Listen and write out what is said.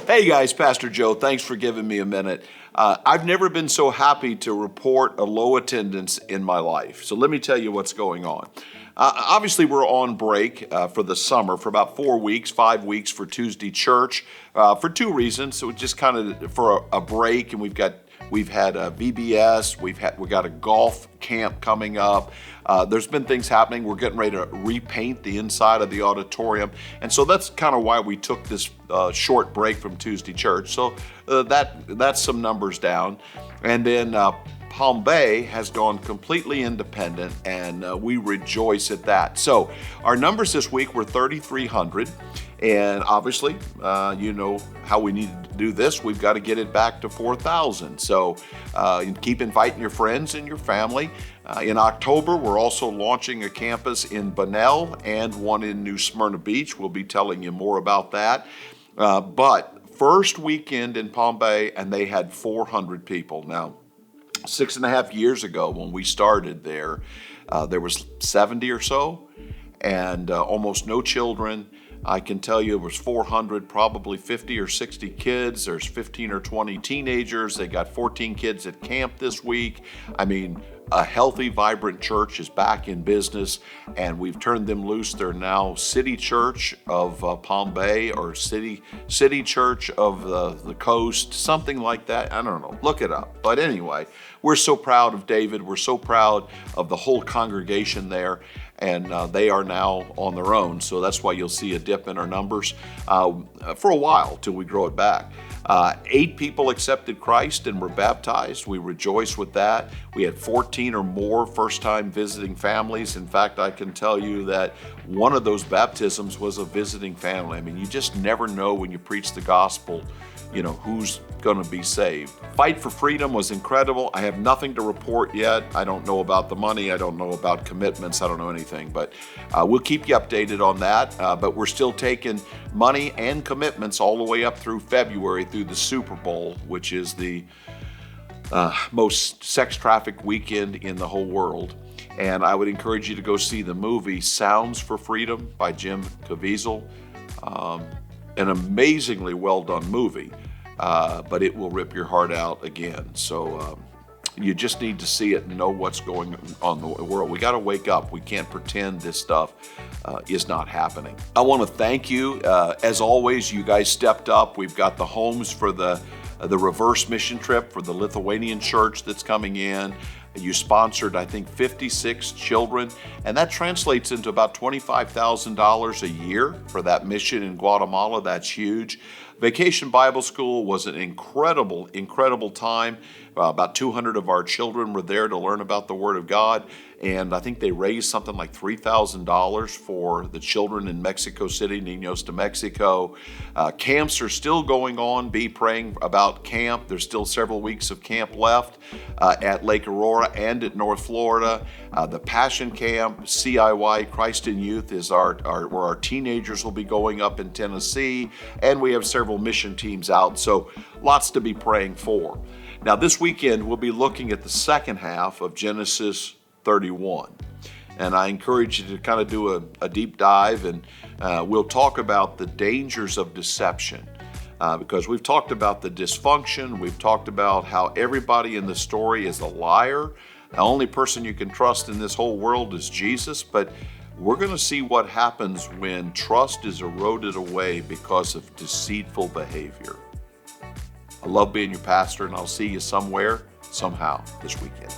Hey guys, Pastor Joe, thanks for giving me a minute. I've never been so happy to report a low attendance in my life. So let me tell you what's going on. Obviously, we're on break for the summer for about 4 weeks, 5 weeks for Tuesday church for two reasons. So just kind of for a break, and we've had a VBS, we got a golf camp coming up. There's been things happening. We're getting ready to repaint the inside of the auditorium, and so that's kind of why we took this short break from Tuesday church. So that's some numbers down, and then Palm Bay has gone completely independent, and we rejoice at that. So our numbers this week were 3,300, and obviously, you know how we need to do this. We've got to get it back to 4,000. So keep inviting your friends and your family. In October, we're also launching a campus in Bunnell and one in New Smyrna Beach. We'll be telling you more about that. But first weekend in Palm Bay, and they had 400 people. Now, 6.5 years ago when we started there was 70 or so, and almost no children. I can tell you it was 400, probably 50 or 60 kids. There's 15 or 20 teenagers. They got 14 kids at camp this week. I mean, a healthy, vibrant church is back in business, and we've turned them loose. They're now City Church of Palm Bay, or City Church of the Coast, something like that. I don't know. Look it up. But anyway, we're so proud of David. We're so proud of the whole congregation there, and they are now on their own. So that's why you'll see a dip in our numbers for a while till we grow it back. 8 people accepted Christ and were baptized. We rejoice with that. We had 14 or more first-time visiting families. In fact, I can tell you that one of those baptisms was a visiting family. I mean, you just never know when you preach the gospel, you know, who's going to be saved. Fight for Freedom was incredible. I have nothing to report yet. I don't know about the money. I don't know about commitments. I don't know anything, but we'll keep you updated on that. But we're still taking money and commitments all the way up through February, through the Super Bowl, which is the most sex-trafficked weekend in the whole world. And I would encourage you to go see the movie Sounds for Freedom by Jim Caviezel. An amazingly well-done movie, but it will rip your heart out again. So you just need to see it and know what's going on in the world. We got to wake up. We can't pretend this stuff is not happening. I want to thank you. As always, you guys stepped up. We've got the homes for the reverse mission trip for the Lithuanian church that's coming in. You sponsored, I think, 56 children, and that translates into about $25,000 a year for that mission in Guatemala. That's huge. Vacation Bible School was an incredible time. About 200 of our children were there to learn about the Word of God, and I think they raised something like $3,000 for the children in Mexico City, Niños de Mexico. Camps are still going on. Be praying about camp. There's still several weeks of camp left at Lake Aurora and at North Florida. The Passion Camp, CIY, Christ in Youth, is where our teenagers will be going up in Tennessee, and we have several mission teams out, so lots to be praying for. Now, this weekend, we'll be looking at the second half of Genesis 31. And I encourage you to kind of do a deep dive, and we'll talk about the dangers of deception. Because we've talked about the dysfunction, we've talked about how everybody in the story is a liar. The only person you can trust in this whole world is Jesus, but we're going to see what happens when trust is eroded away because of deceitful behavior. I love being your pastor, and I'll see you somewhere, somehow this weekend.